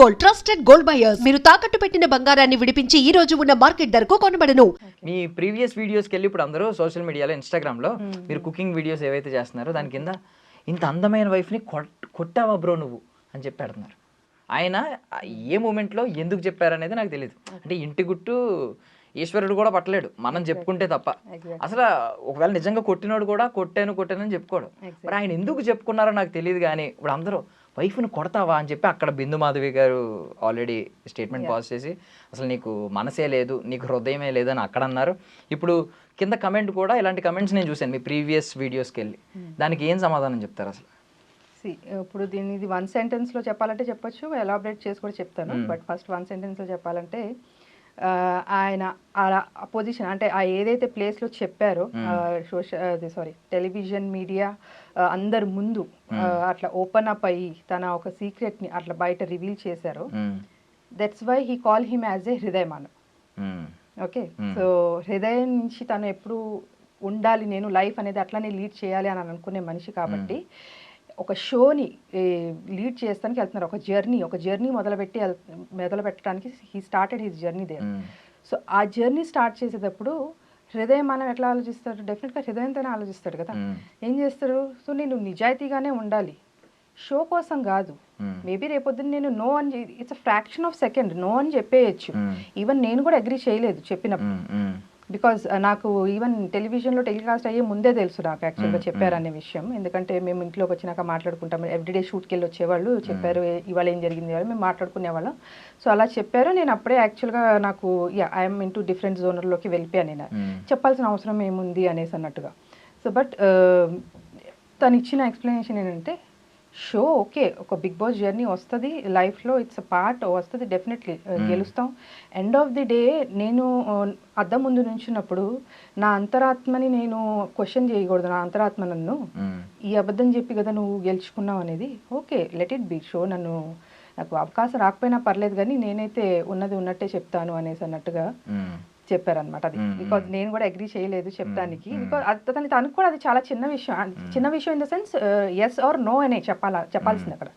Gold, trusted gold buyers. మీరు తాకట్టు పెట్టిన బంగారాన్ని విడిపించి ఈ రోజు ఉన్న మార్కెట్ ధరకు కొనబడను. మీ ప్రీవియస్ వీడియోస్కి వెళ్ళి ఇప్పుడు అందరూ సోషల్ మీడియాలో ఇన్స్టాగ్రామ్లో మీరు కుకింగ్ వీడియోస్ ఏవైతే చేస్తున్నారో దాని కింద ఇంత అందమైన వైఫ్ని కొట్టావా బ్రో నువ్వు అని చెప్పి పెడుతున్నారు. ఆయన ఏ మూమెంట్లో ఎందుకు చెప్పారనేది నాకు తెలియదు. అంటే ఇంటి గుట్టు ఈశ్వరుడు కూడా పట్టలేడు, మనం చెప్పుకుంటే తప్ప. అసలు ఒకవేళ నిజంగా కొట్టినోడు కూడా కొట్టానని చెప్పుకోడు. మరి ఆయన ఎందుకు చెప్పుకున్నారో నాకు తెలియదు. కానీ ఇప్పుడు అందరూ వైఫ్ని కొడతావా అని చెప్పి అక్కడ బిందు మాధవి గారు ఆల్రెడీ స్టేట్మెంట్ పాస్ చేసి అసలు నీకు మనసే లేదు, నీకు హృదయమే లేదు అని అక్కడ అన్నారు. ఇప్పుడు కింద కమెంట్ కూడా ఇలాంటి కమెంట్స్ నేను చూశాను మీ ప్రీవియస్ వీడియోస్కి వెళ్ళి. దానికి ఏం సమాధానం చెప్తారు అసలు? ఇప్పుడు దీన్ని ఇది 1 సెంటెన్స్లో చెప్పాలంటే చెప్పొచ్చు, ఎలాబరేట్ చేసి కూడా చెప్తాను. బట్ ఫస్ట్ 1 సెంటెన్స్లో చెప్పాలంటే ఆయన ఆ పొజిషన్ అంటే ఆ ఏదైతే ప్లేస్లో చెప్పారో టెలివిజన్ మీడియా అందరు ముందు అట్లా ఓపెన్ అప్ అయ్యి తన ఒక సీక్రెట్ని అట్లా బయట రివీల్ చేశారో, that's why he call him as a హృదయమానవ్. ఓకే, సో హృదయం నుంచి తను ఎప్పుడు ఉండాలి, నేను లైఫ్ అనేది అట్లానే లీడ్ చేయాలి అని అనుకునే మనిషి కాబట్టి ఒక షోని లీడ్ చేస్తానికి వెళ్తున్నారు. ఒక జర్నీ మొదలు పెట్టడానికి he started his journey there. So ఆ జర్నీ స్టార్ట్ చేసేటప్పుడు హృదయం మనం ఎట్లా ఆలోచిస్తాడు? డెఫినెట్గా హృదయంతోనే ఆలోచిస్తాడు కదా. ఏం చేస్తాడు? సో నేను నిజాయితీగానే ఉండాలి, షో కోసం కాదు. మేబీ రేపొద్దున నేను నో అని, it's a fraction of second no అని చెప్పేయచ్చు. ఈవెన్ నేను కూడా అగ్రీ చేయలేదు చెప్పినప్పుడు, బికాజ్ నాకు ఈవెన్ టెలివిజన్లో టెలికాస్ట్ అయ్యే ముందే తెలుసు నాకు యాక్చువల్గా చెప్పారనే విషయం. ఎందుకంటే మేము ఇంట్లోకి వచ్చినాక మాట్లాడుకుంటాం, ఎవ్రీడే షూట్కి వెళ్ళి వచ్చేవాళ్ళు, చెప్పారు ఇవాళ ఏం జరిగింది వాళ్ళు మేము మాట్లాడుకునేవాళ్ళం. సో అలా చెప్పారు. నేను అప్పుడే యాక్చువల్గా నాకు ఐఎమ్ ఇంటూ డిఫరెంట్ జోనర్లోకి వెళ్ళిపోయాను. నేను చెప్పాల్సిన అవసరం ఏముంది అనేసి అన్నట్టుగా. సో బట్ తను ఇచ్చిన ఎక్స్ప్లెనేషన్ ఏంటంటే, షో ఓకే, ఒక బిగ్ బాస్ జర్నీ వస్తుంది లైఫ్లో, ఇట్స్ అ పార్ట్ వస్తుంది, డెఫినెట్లీ గెలుస్తాం. ఎండ్ ఆఫ్ ది డే నేను అద్దం ముందు నుంచున్నప్పుడు నా అంతరాత్మని నేను క్వశ్చన్ చేయకూడదు. నా అంతరాత్మ నన్ను ఈ అబద్ధం చెప్పి కదా నువ్వు గెలుచుకున్నావు అనేది. Okay, let it be show, నాకు అవకాశం రాకపోయినా పర్లేదు కానీ నేనైతే ఉన్నది ఉన్నట్టే చెప్తాను అనేసి అన్నట్టుగా చెప్పారనమాట. అది బికాజ్ నేను కూడా అగ్రీ చేయలేదు చెప్పడానికి. బికాజ్ తనకు కూడా అది చాలా చిన్న విషయం in the sense yes or no అనే చెప్పాల్సింది. అక్కడ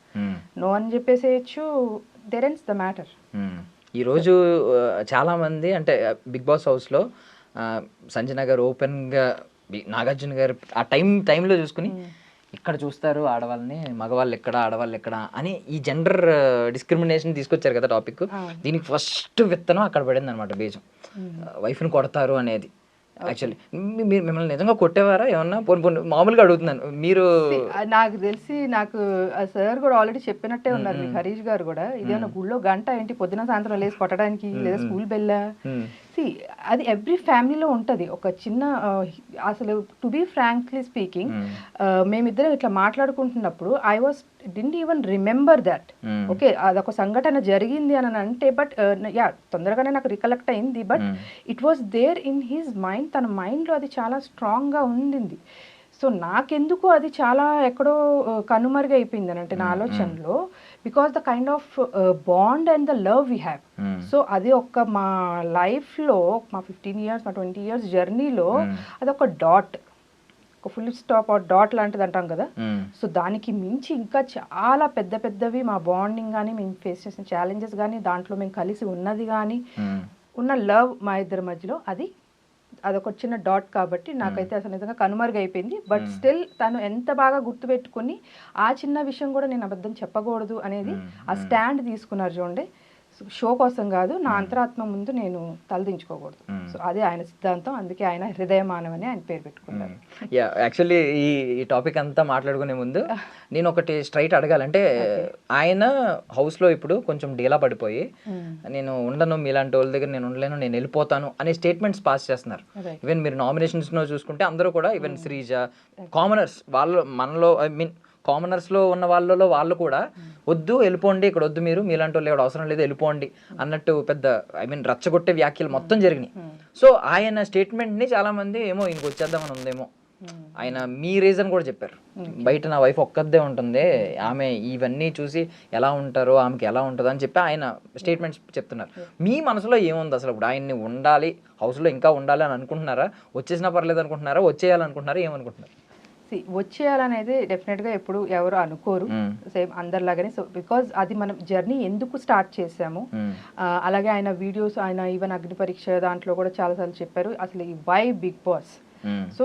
నో అని చెప్పేసేయచ్చు, దేర్ ఎండ్స్ ద మ్యాటర్. ఈరోజు చాలామంది అంటే బిగ్ బాస్ హౌస్లో సంజన గారు ఓపెన్గా నాగార్జున గారు ఆ టైంలో చూసుకుని ఇక్కడ చూస్తారు ఆడవాళ్ళని, మగవాళ్ళు ఎక్కడ ఆడవాళ్ళు ఎక్కడ అని ఈ జెండర్ డిస్క్రిమినేషన్ తీసుకొచ్చారు కదా టాపిక్. దీనికి ఫస్ట్ విత్తనం అక్కడ పడింది అనమాట, బీజం. వైఫ్ని కొడతారు అనేది. యాక్చువల్లీ మీరు మిమ్మల్ని నిజంగా కొట్టేవారా ఏమన్నా? మామూలుగా అడుగుతున్నాను. మీరు నాకు తెలిసి నాకు సార్ కూడా ఆల్రెడీ చెప్పినట్టే ఉన్నారు, మీకు హరీష్ గారు కూడా. ఇదేమన్నా గుళ్ళో గంట ఏంటి పొద్దున సాయంత్రం లేసి కొట్టడానికి, లేదా స్కూల్ బెల్లా? అది ఎవ్రీ ఫ్యామిలీలో ఉంటుంది ఒక చిన్న, అసలు టు బీ ఫ్రాంక్లీ స్పీకింగ్ మేమిద్దరం ఇట్లా మాట్లాడుకుంటున్నప్పుడు I didn't even remember that. Okay, అదొక సంఘటన జరిగింది అని అంటే, బట్ తొందరగానే నాకు రికలెక్ట్ అయింది. But it was there in his mind, తన మైండ్లో అది చాలా స్ట్రాంగ్గా ఉండింది. సో నాకెందుకు అది చాలా ఎక్కడో కనుమరుగైపోయింది అని అంటే నా ఆలోచనలో, because the kind of bond and the love we have. So అది మా లైఫ్లో, మా 15 years, మా 20 years జర్నీలో అదొక డాట్, ఒక ఫుల్ స్టాప్ ఆర్ డాట్ లాంటిది అంటాం కదా. సో దానికి మించి ఇంకా చాలా పెద్దవి మా బాండింగ్ కానీ, మేము ఫేస్ చేసిన ఛాలెంజెస్ కానీ, దాంట్లో మేము కలిసి ఉన్నది కానీ, ఉన్న లవ్ మా ఇద్దరి మధ్యలో అదొక చిన్న డాట్. కాబట్టి నాకైతే అసలు నిజంగా కనుమరుగైపోయింది. బట్ స్టిల్ తను ఎంత బాగా గుర్తుపెట్టుకుని ఆ చిన్న విషయం కూడా నేను అబద్ధం చెప్పకూడదు అనేది ఆ స్టాండ్ తీసుకున్నారు చూడండి. షో కోసం కాదు, నా అంతరాత్మ ముందు నేను తలదించుకోకూడదు. సో అదే ఆయన సిద్ధాంతం. అందుకే ఆయన హృదయమానవ్ అని ఆయన పేరు పెట్టుకున్నారు. యాక్చువల్లీ ఈ టాపిక్ అంతా మాట్లాడుకునే ముందు నేను ఒకటి స్ట్రైట్ అడగాలంటే, ఆయన హౌస్లో ఇప్పుడు కొంచెం డీలా పడిపోయి నేను ఉండను, మీలాంటి వాళ్ళ దగ్గర నేను ఉండలేను, నేను వెళ్ళిపోతాను అనే స్టేట్మెంట్స్ పాస్ చేస్తున్నారు. ఈవెన్ మీరు నామినేషన్స్లో చూసుకుంటే అందరూ కూడా, ఈవెన్ శ్రీజ, కామనర్స్ వాళ్ళు, మనలో కామనర్స్లో ఉన్న వాళ్ళు కూడా వద్దు వెళ్ళిపోండి, ఇక్కడ వద్దు, మీలాంటి వాళ్ళు అవసరం లేదు వెళ్ళిపోండి అన్నట్టు పెద్ద రచ్చగొట్టే వ్యాఖ్యలు మొత్తం జరిగినాయి. సో ఆయన స్టేట్మెంట్ని చాలామంది ఏమో ఇంక వచ్చేద్దామని ఉందేమో, ఆయన మీ రీజన్ కూడా చెప్పారు. బయట నా వైఫ్ ఒక్కదే ఉంటుంది, ఆమె ఇవన్నీ చూసి ఎలా ఉంటారో ఆమెకి ఎలా ఉంటుందో అని చెప్పి ఆయన స్టేట్మెంట్స్ చెప్తున్నారు. మీ మనసులో ఏముంది అసలు? ఇప్పుడు ఆయన్ని ఉండాలి, హౌస్లో ఇంకా ఉండాలి అని అనుకుంటున్నారా? వచ్చేసినా పర్లేదు అనుకుంటున్నారా? వచ్చేయాలనుకుంటున్నారా? ఏమనుకుంటున్నారు? వచ్చేయాలనేది డెఫినెట్గా ఎప్పుడు ఎవరు అనుకోరు సేమ్ అందరిలాగానే. సో బికాజ్ అది మనం జర్నీ ఎందుకు స్టార్ట్ చేసాము, అలాగే ఆయన వీడియోస్, ఆయన ఈవెన్ అగ్ని పరీక్ష దాంట్లో కూడా చాలాసార్లు చెప్పారు అసలు ఈ why big boss. So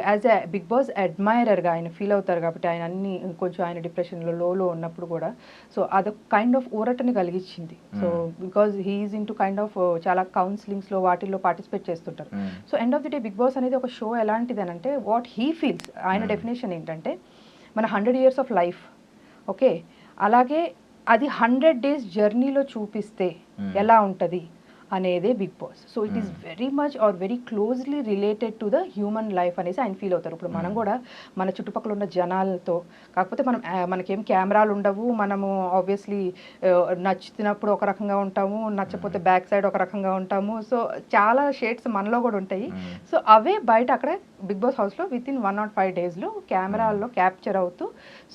as a big boss అడ్మైరర్గా ఆయన ఫీల్ అవుతారు కాబట్టి ఆయన అన్ని కొంచెం ఆయన డిప్రెషన్లో లోలో ఉన్నప్పుడు కూడా సో అదొక కైండ్ ఆఫ్ ఊరటని కలిగించింది. So because he is into kind of చాలా కౌన్సిలింగ్స్లో వాటిల్లో పార్టిసిపేట్ చేస్తుంటారు. So end of the day Bigg Boss అనేది ఒక షో ఎలాంటిది అని అంటే వాట్ హీ ఫీల్స్, ఆయన డెఫినేషన్ ఏంటంటే మన 100 years ఆఫ్ లైఫ్, ఓకే, అలాగే అది 100 days జర్నీలో చూపిస్తే ఎలా ఉంటుంది అనేదే Bigg boss. So it is very much or very closely related to the human life అనేసి ఆయన ఫీల్ అవుతారు. ఇప్పుడు మనం కూడా మన చుట్టుపక్కల ఉన్న జనాలతో, కాకపోతే మనం మనకేం కెమెరాలు ఉండవు, మనము ఆబ్వియస్లీ నచ్చినప్పుడు ఒక రకంగా ఉంటాము, నచ్చపోతే బ్యాక్ సైడ్ ఒక రకంగా ఉంటాము. సో చాలా షేడ్స్ మనలో కూడా ఉంటాయి. సో అవే బయట అక్కడ బిగ్ బాస్ హౌస్లో విత్ ఇన్ 105 daysలో కెమెరాల్లో క్యాప్చర్ అవుతూ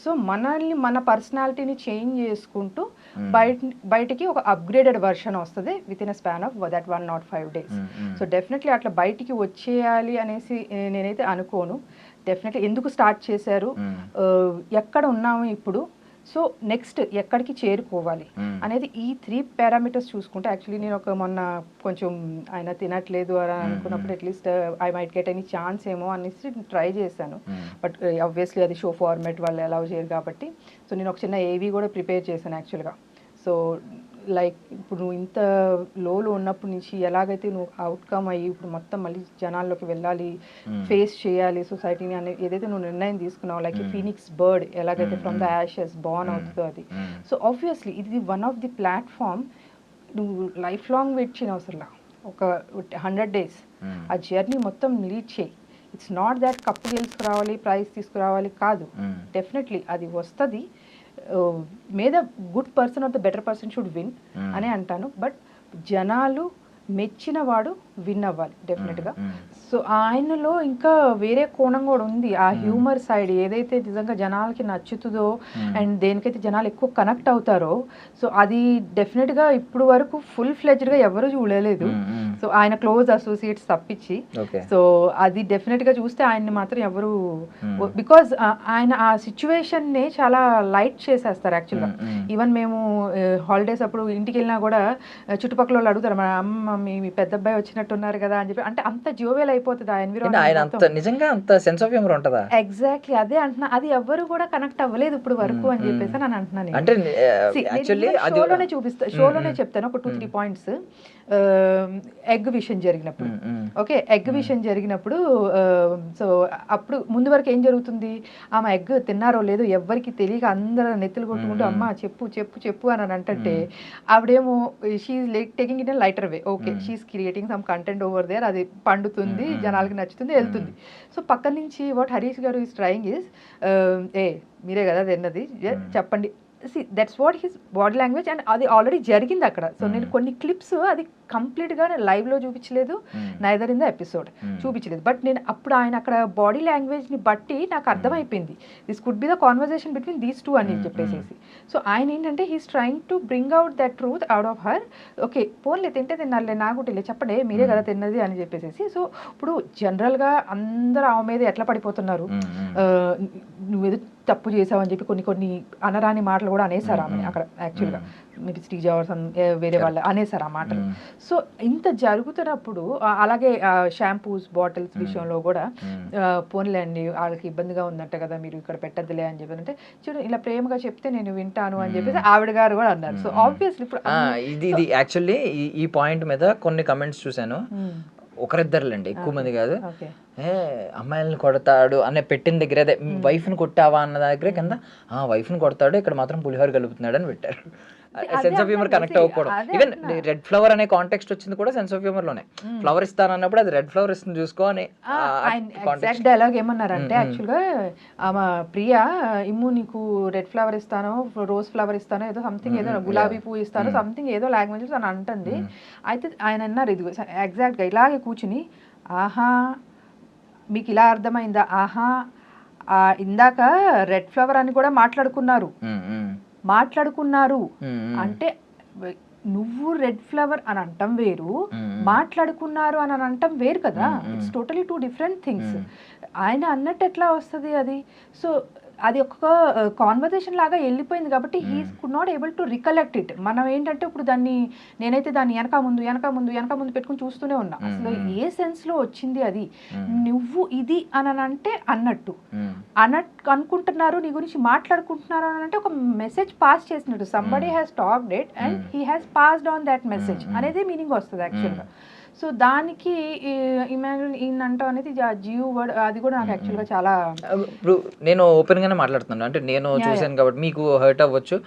సో మనల్ని మన పర్సనాలిటీని చేంజ్ చేసుకుంటూ బయటికి ఒక అప్గ్రేడెడ్ వర్షన్ వస్తుంది with in a span of that 105 days. So definitely అట్లా బయటికి వచ్చేయాలి అనేసి నేనైతే అనుకోను. డెఫినెట్లీ ఎందుకు స్టార్ట్ చేశారు, ఎక్కడ ఉన్నాము ఇప్పుడు, సో నెక్స్ట్ ఎక్కడికి చేరుకోవాలి అనేది ఈ 3 parameters చూసుకుంటే యాక్చువల్లీ నేను మొన్న కొంచెం ఆయన తినట్లేదు అని అనుకున్నప్పుడు at least I might get any chance ఏమో అనేసి ట్రై చేశాను. బట్ ఆబ్వియస్లీ అది షో ఫార్మాట్ వాళ్ళు అలౌ చేయరు కాబట్టి సో నేను ఒక చిన్న ఏవీ కూడా ప్రిపేర్ చేశాను యాక్చువల్గా. సో లైక్ ఇప్పుడు నువ్వు ఇంత లోలో ఉన్నప్పటి నుంచి ఎలాగైతే నువ్వు అవుట్కమ్ అయ్యి ఇప్పుడు మొత్తం మళ్ళీ జనాల్లోకి వెళ్ళాలి, ఫేస్ చేయాలి సొసైటీని అనే ఏదైతే నువ్వు నిర్ణయం తీసుకున్నావు, లైక్ ఫీనిక్స్ బర్డ్ ఎలాగైతే ఫ్రమ్ ద యాషెస్ బార్న్ అవుతుందో అది. సో ఆబ్వియస్లీ ఇది వన్ ఆఫ్ ది ప్లాట్ఫామ్. నువ్వు లైఫ్ లాంగ్ వెయిట్ చేయని అవసరంలా, ఒక 100 days ఆ జర్నీ మొత్తం లీడ్ చేయి. ఇట్స్ నాట్ దాట్ కప్పు గెలుచుకురావాలి, ప్రైజ్ తీసుకురావాలి కాదు, డెఫినెట్లీ అది వస్తుంది. May the good person or the better person should win అని అంటాను. బట్ జనాలు మెచ్చిన వాడు విన్ అవ్వాలి డెఫినెట్గా. సో ఆయనలో ఇంకా వేరే కోణం కూడా ఉంది, ఆ హ్యూమర్ సైడ్ ఏదైతే నిజంగా జనాలకి నచ్చుతుందో అండ్ దేనికైతే జనాలు ఎక్కువ కనెక్ట్ అవుతారో సో అది డెఫినెట్గా ఇప్పుడు వరకు ఫుల్ ఫ్లెజ్డ్గా ఎవరు చూడలేదు. సో ఆయన క్లోజ్ అసోసియేట్స్ తప్పించి. సో అది డెఫినెట్గా చూస్తే ఆయన్ని మాత్రం ఎవరు, బికాజ్ ఆయన ఆ సిచ్యువేషన్ని చాలా లైట్ చేసేస్తారు యాక్చువల్గా. ఈవెన్ మేము హాలిడేస్ అప్పుడు ఇంటికి వెళ్ళినా కూడా చుట్టుపక్కల వాళ్ళు అడుగుతారు, మా అమ్మ మీ పెద్ద అబ్బాయి వచ్చినట్టున్నారు కదా అని చెప్పి, అంటే అంత జోవెల్ అయిపోతుంది ఆ ఎన్విరాన్మెంట్. నిజంగా అంత సెన్స్ ఆఫ్ హ్యూమర్ ఉంటుందా? ఎగ్జాక్ట్లీ అదే అంటున్నా, అది ఎవరు కూడా కనెక్ట్ అవ్వలేదు ఇప్పుడు వరకు అని చెప్పేసి నేను అంటున్నాను. అంటే యాక్చువల్లీ షోలోనే చూపిస్తా, షోలోనే చెప్తాను ఒక 2-3 points. ఎగ్ విషయం జరిగినప్పుడు, ఓకే, ఎగ్ విషయం జరిగినప్పుడు సో అప్పుడు ముందు వరకు ఏం జరుగుతుంది, ఆమె ఎగ్ తిన్నారో లేదో ఎవరికి తెలియక అందరూ నెత్తులు కొట్టుకుంటూ అమ్మ చెప్పు చెప్పు చెప్పు అని అంటే ఆవిడేమో she's taking it in lighter way, okay she's creating some content over there, అది పండుతుంది, జనాలకి నచ్చుతుంది, వెళ్తుంది. సో పక్క నుంచి వాట్ హరీష్ గారు ఈస్ ట్రయింగ్ ఈస్ మీరే కదా తిన్నది చెప్పండి. That's what his body language and అది ఆల్రెడీ జరిగింది అక్కడ. సో నేను కొన్ని క్లిప్స్ అది కంప్లీట్గా లైవ్లో చూపించలేదు, నైదర్ ఇన్ ద ఎపిసోడ్ చూపించలేదు. బట్ నేను అప్పుడు ఆయన అక్కడ బాడీ లాంగ్వేజ్ని బట్టి నాకు అర్థమైపోయింది this could be the conversation between these two అని చెప్పేసి. సో ఆయన ఏంటంటే he's trying to bring out that truth out of her. Okay పోన్లే తింటే తిన్నారులే, నాకు తెలియదు చెప్పండి మీరే కదా తిన్నది అని చెప్పేసి. సో ఇప్పుడు జనరల్గా అందరూ ఆమె మీద ఎట్లా పడిపోతున్నారు, నువ్వేదో తప్పు చేసావని చెప్పి కొన్ని అనరాని మాటలు కూడా అనేసారు ఆమె అక్కడ యాక్చువల్గా. మేబీ శ్రీజ వేరే వాళ్ళు అనేసారు ఆ మాటలు. సో ఇంత జరుగుతున్నప్పుడు అలాగే షాంపూస్ బాటిల్స్ విషయంలో కూడా పోన్లే అండి వాళ్ళకి ఇబ్బందిగా ఉందంట కదా మీరు ఇక్కడ పెట్టద్దులే అని చెప్పి అంటే చూడు ఇలా ప్రేమగా చెప్తే నేను వింటాను అని చెప్పేసి ఆవిడ గారు కూడా అన్నారు. సో ఆబ్వియస్లీ ఇప్పుడు ఇది యాక్చువల్లీ ఈ పాయింట్ మీద కొన్ని కమెంట్స్ చూసాను, ఒకరిద్దరులేండి ఎక్కువ మంది కాదు. అమ్మాయిలను కొడతాడు అనే పెట్టిన దగ్గర అదే వైఫ్ని కొట్టావా అన్న దగ్గర కింద వైఫ్ని కొడతాడు ఇక్కడ మాత్రం పులిహోర కలుపుతున్నాడు అని పెట్టారు. సెన్స్ ఆఫ్ హ్యూమర్ కనెక్ట్ అవ్వకూడదు. ఈవెన్ రెడ్ ఫ్లవర్ అనే కాంటెక్స్ట్ వచ్చింది కూడా సెన్స్ ఆఫ్ హ్యూమర్ లోనే. ఫ్లవర్ ఇస్తాను అన్నప్పుడు అది రెడ్ ఫ్లవర్ ఇస్తుంది చూసుకో అని ఎగ్జాక్ట్ డైలాగ్ ఏమన్నారంటే యాక్చువల్గా ఆమె ప్రియా ఇమ్ము నీకు రెడ్ ఫ్లవర్ ఇస్తాను, రోజ్ ఫ్లవర్ ఇస్తాను, ఏదో సంథింగ్ ఏదో గులాబీ పువ్వు ఇస్తాను సంథింగ్ ఏదో లాంగ్వేజ్ అని అంటుంది. అయితే ఆయన అన్నారు ఇది ఎగ్జాక్ట్గా ఇలాగే కూర్చుని ఆహా మీకు ఇలా అర్థమైందా, ఆహా ఇందాక రెడ్ ఫ్లవర్ అని కూడా మాట్లాడుకున్నారు అంటే నువ్వు రెడ్ ఫ్లవర్ అని అంటాం వేరు, మాట్లాడుకున్నారు అని అంటాం వేరు కదా. It's totally 2 different things. ఆయన అన్నట్టు ఎట్లా వస్తుంది అది? సో అది ఒక కాన్వర్జేషన్ లాగా వెళ్ళిపోయింది కాబట్టి he could not able to recollect it. మనం ఏంటంటే ఇప్పుడు నేనైతే దాన్ని వెనక ముందు పెట్టుకుని చూస్తూనే ఉన్నా. అసలు ఏ సెన్స్లో వచ్చింది అది? నువ్వు ఇది అని అంటే అన్నట్టు అనుకుంటున్నారు, నీ గురించి మాట్లాడుకుంటున్నారు అని అంటే ఒక మెసేజ్ పాస్ చేసినట్టు. Somebody has talked it and he has passed on that message అనేది మీనింగ్ వస్తుంది యాక్చువల్గా. సో దానికి ఇమాన్యుయల్ ఈయన అంటాం అనేది జియో వర్డ్, అది కూడా నాకు యాక్చువల్గా చాలా. ఇప్పుడు నేను ఓపెన్ గానే మాట్లాడుతున్నాను, అంటే నేను చూసాను కాబట్టి మీకు హర్ట్ అవ్వచ్చు.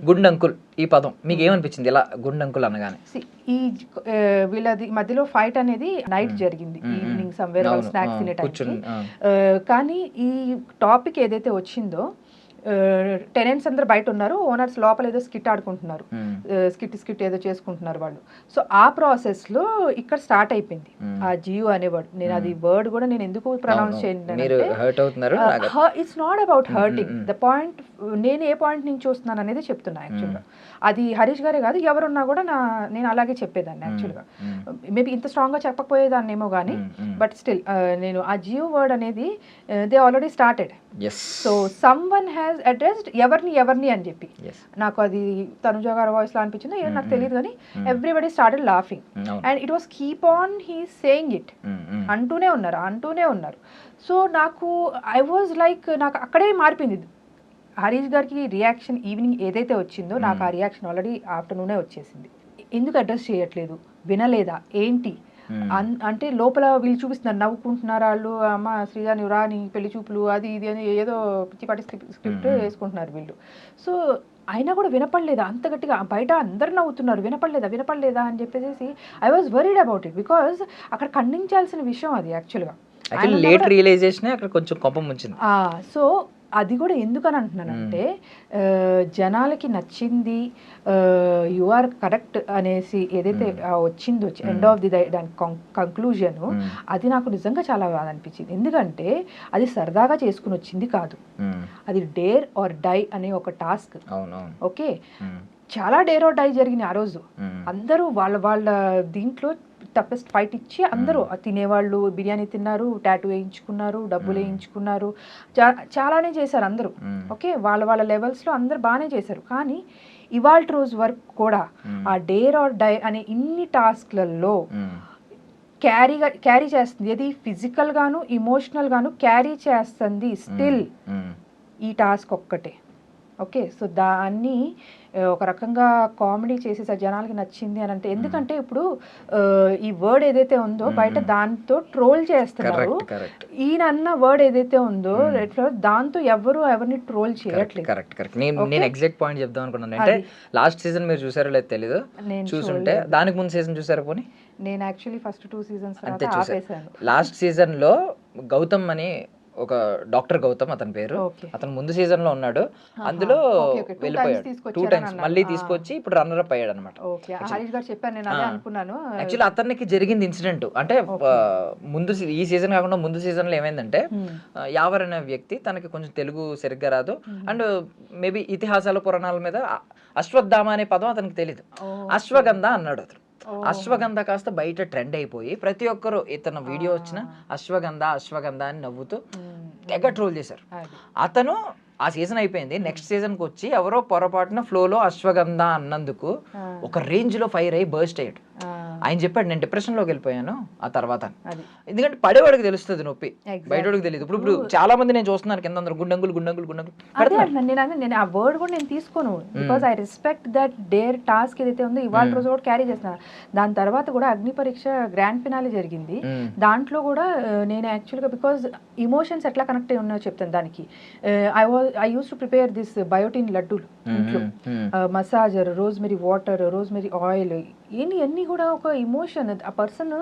గుండంకుల్ ఈ పదం మీకు ఏమనిపించింది ఇలా గుండంకుల్ అనగానే? ఈ వీళ్ళది మధ్యలో ఫైట్ అనేది నైట్ జరిగింది, ఈవినింగ్ సమ్వేర్ స్నాక్స్ తినే టైంకి. కానీ ఈ టాపిక్ ఏదైతే వచ్చిందో, టెనెంట్స్ అందరు బయట ఉన్నారు, ఓనర్స్ లోపల ఏదో స్కిట్ ఆడుకుంటున్నారు, స్కిట్ ఏదో చేసుకుంటున్నారు వాళ్ళు. సో ఆ ప్రాసెస్ లో ఇక్కడ స్టార్ట్ అయిపోయింది ఆ జియో అనే వర్డ్. నేను అది వర్డ్ కూడా నేను ఎందుకు ప్రొనౌన్స్ చేయండి, it's not about hurting. The point, నేను ఏ పాయింట్ నుంచి చూస్తున్నాను అనేది చెప్తున్నా యాక్చువల్గా. అది హరీష్ గారే కాదు, ఎవరున్నా కూడా నేను అలాగే చెప్పేదాన్ని యాక్చువల్గా. మేబీ ఇంత స్ట్రాంగ్గా చెప్పకపోయేదాన్ని ఏమో కానీ, బట్ స్టిల్ నేను ఆ జియో వర్డ్ అనేది they already started. So some one has addressed ఎవరిని అని చెప్పి. నాకు అది తనుజ గారి వాయిస్ లో అనిపించింది, ఏదో నాకు తెలియదు కానీ everybody started laughing and it was keep on he saying it. అంటూనే ఉన్నారు. సో నాకు ఐ వాజ్ లైక్, నాకు అక్కడే మారిపోయింది. హరీష్ గారికి రియాక్షన్ ఈవినింగ్ ఏదైతే వచ్చిందో, నాకు ఆ రియాక్షన్ ఆల్రెడీ ఆఫ్టర్నూనే వచ్చేసింది. ఎందుకు అడ్రస్ చేయట్లేదు, వినలేదా ఏంటి అంటే లోపల వీళ్ళు చూపిస్తున్నారు, నవ్వుకుంటున్నారు వాళ్ళు. అమ్మ శ్రీజా నువ్వు రాని పెళ్లి చూపులు అది ఇది అని ఏదో పిచ్చిపాటి స్క్రిప్ట్ వేసుకుంటున్నారు వీళ్ళు. సో అయినా కూడా వినపడలేదా అంత గట్టిగా? బయట అందరు నవ్వుతున్నారు, వినపడలేదా అని చెప్పేసి I was worried about it. Because అక్కడ ఖండించాల్సిన విషయం అది యాక్చువల్గా. లేట్ రియలైజేషన్ అక్కడ కొంచెం కోపం వచ్చింది. సో అది కూడా ఎందుకని అంటున్నానంటే, జనాలకి నచ్చింది, యు ఆర్ కరెక్ట్ అనేసి ఏదైతే వచ్చిందో ఎండ్ ఆఫ్ ది దాని కంక్లూజన్, అది నాకు నిజంగా చాలా బాగా అనిపించింది. ఎందుకంటే అది సరదాగా చేసుకుని వచ్చింది కాదు, అది డేర్ ఆర్ డై అనే ఒక టాస్క్. ఓకే, చాలా డేర్ ఆర్ డై జరిగింది ఆ రోజు. అందరూ వాళ్ళ దీంట్లో టఫెస్ట్ ఫైట్ ఇచ్చి అందరూ తినేవాళ్ళు బిర్యానీ తిన్నారు, టాటూ వేయించుకున్నారు, డబ్బులు వేయించుకున్నారు, చాలానే చేశారు అందరూ. ఓకే, వాళ్ళ లెవెల్స్లో అందరు బాగానే చేశారు. కానీ ఇవాళ రోజు వరకు కూడా ఆ డేర్ ఆర్ డై అనే ఇన్ని టాస్క్లలో క్యారీ చేస్తుంది, ఏది ఫిజికల్ గాను ఇమోషనల్ గాను క్యారీ చేస్తుంది స్టిల్ ఈ టాస్క్ ఒక్కటే. ఓకే, సో దాన్ని ఒక రకంగా కామెడీ చేసేసారు, జనాలకి నచ్చింది అని అంటే. ఎందుకంటే ఇప్పుడు ఈ వర్డ్ ఏదైతే ఉందో బయట దాంతో ట్రోల్ చేస్తున్నారు, ఈయన అన్న వర్డ్ ఏదైతే ఉందో రెడ్ ఫ్లవర్, దాంతో ఎవరిని ట్రోల్ చేయట్లేదు. కరెక్ట్. నేను ఎగ్జాక్ట్ పాయింట్ చెప్దాం అనుకున్నాను. అంటే లాస్ట్ సీజన్ మీరు చూసారో లేదు తెలీదు, చూసుంటే దానికి ముందు సీజన్ చూసారా? పోనీ నేను యాక్చువల్లీ ఫస్ట్ 2 seasons ఆపేసాను. లాస్ట్ సీజన్ లో గౌతమ్ అని ఒక డాక్టర్ గౌతమ్ అతని పేరు, అతను ముందు సీజన్ లో ఉన్నాడు, అందులో వెళ్ళిపోయాడు 2 times, మళ్ళీ తీసుకొచ్చి ఇప్పుడు రన్నర్ అప్ అయ్యాడు అనమాట. యాక్చువల్లీ అతనికి జరిగింది ఇన్సిడెంట్ అంటే ముందు ఈ సీజన్ కాకుండా ముందు సీజన్ లో ఏమైందంటే, యావర్ అనే వ్యక్తి, తనకి కొంచెం తెలుగు సరిగ్గా రాదు అండ్ మేబీ ఇతిహాసాల పురాణాల మీద అశ్వత్థామ అనే పదం అతనికి తెలీదు, అశ్వగంధ అన్నాడు అతను. అశ్వగంధ కాస్త బయట ట్రెండ్ అయిపోయి ప్రతి ఒక్కరు ఇతను వీడియో వచ్చిన అశ్వగంధ అని నవ్వుతూ తెగ ట్రోల్ చేశారు. అతను ఆ సీజన్ అయిపోయింది, నెక్స్ట్ సీజన్కి వచ్చి ఎవరో పొరపాటున ఫ్లోలో అశ్వగంధ అన్నందుకు ఒక రేంజ్ లో ఫైర్ అయ్యి బర్స్ట్ అయ్యాడు. ఆయన చెప్పాడు, నేను డిప్రెషన్ లోకి వెళ్ళిపోయాను ఆ తర్వాత. ఎందుకంటే పడేవాడికి తెలుస్తుంది నొప్పి, బయటవాడికి తెలియదు. ఇప్పుడు చాలా మంది నేను చూస్తున్నాను కింద అందరూ గుండంగులు. నేను ఆ వర్డ్ కూడా నేను తీసుకోను, because I respect that dare task ఏదైతే ఉందో ఇవాళ రోజు కూడా క్యారీ చేస్తున్నాను. దాని తర్వాత కూడా అగ్ని పరీక్ష గ్రాండ్ ఫినాలే జరిగింది, దాంట్లో కూడా నేను యాక్చువల్గా బికాజ్ ఇమోషన్స్ ఎట్లా కనెక్ట్ అయి ఉన్నాయో చెప్తాను. దానికి I use to prepare this biotin లడ్డూలు ఇంట్లో, massager, rosemary water, rosemary oil, ఇవన్నీ కూడా ఒక ఇమోషన్ ఆ పర్సన్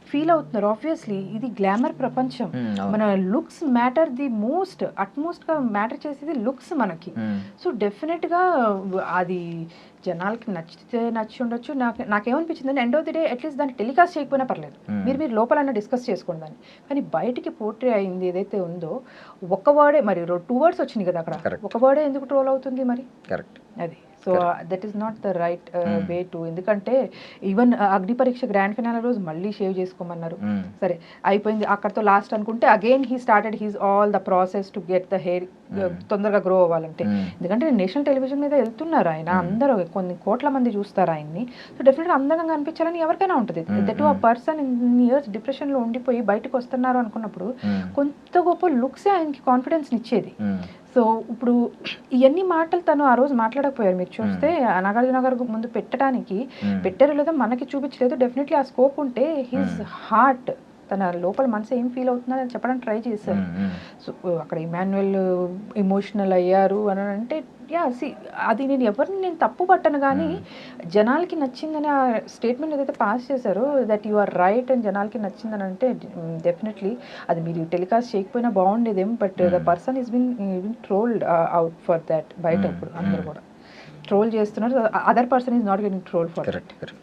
ఫీల్ అవుతున్నారు. ఆబ్వియస్లీ ఇది గ్లామర్ ప్రపంచం, మన లుక్స్ మ్యాటర్ ది అట్మోస్ట్ గా మ్యాటర్ చేసేది లుక్స్ మనకి. సో డెఫినెట్ గా అది జనాలకి నచ్చి ఉండొచ్చు. నాకేమనిపించింది అంటే end of the day at least దాన్ని టెలికాస్ట్ చేయకపోయినా పర్లేదు, మీరు లోపలన్నా డిస్కస్ చేసుకోండి దాన్ని. కానీ బయటికి పోర్ట్రే అయింది ఏదైతే ఉందో, ఒక వర్డే, మరి 2 words వచ్చినాయి కదా అక్కడ, ఒక వర్డే ఎందుకు ట్రోల్ అవుతుంది మరి? అది so that is not the right way to. ఎందుకంటే ఈవెన్ అగ్ని పరీక్ష గ్రాండ్ ఫినాలే రోజు మళ్ళీ షేవ్ చేసుకోమన్నారు. సరే అయిపోయింది అక్కడతో లాస్ట్ అనుకుంటే again he started he's all the process to get the hair తొందరగా గ్రో అవ్వాలంటే. ఎందుకంటే నేషనల్ టెలివిజన్ మీద వెళ్తున్నారు ఆయన, అందరూ కొన్ని కోట్ల మంది చూస్తారు ఆయన్ని. సో డెఫినెట్గా అందంగా అనిపించాలని ఎవరికైనా ఉంటుంది. దట్ ఆ పర్సన్ ఇన్ ఇయర్స్ డిప్రెషన్లో ఉండిపోయి బయటకు వస్తున్నారు అనుకున్నప్పుడు కొంత గొప్ప లుక్సే ఆయనకి కాన్ఫిడెన్స్ ఇచ్చేది. సో ఇప్పుడు ఇవన్నీ మాటలు తను ఆ రోజు మాట్లాడకపోయారు. మీరు చూస్తే నాగార్జున గారు ముందు పెట్టారో లేదో మనకి చూపించలేదు. డెఫినెట్లీ ఆ స్కోప్ ఉంటే హిజ్ హార్ట్, తన లోపల మనసు ఏం ఫీల్ అవుతుందని చెప్పడానికి ట్రై చేశారు. సో అక్కడ ఇమాన్యుయల్ ఎమోషనల్ అయ్యారు అని అంటే అది నేను తప్పు పట్టను, కానీ జనాలకి నచ్చిందని ఆ స్టేట్మెంట్ ఏదైతే పాస్ చేశారో దట్ యు ఆర్ రైట్ అని జనాలకి నచ్చిందని అంటే డెఫినెట్లీ అది మీరు టెలికాస్ట్ చేయకపోయినా బాగుండేదేమో. But the person is been trolled out for that. బయట ఇప్పుడు అందరూ కూడా ట్రోల్ చేస్తున్నారు. Other person is not getting troll for that.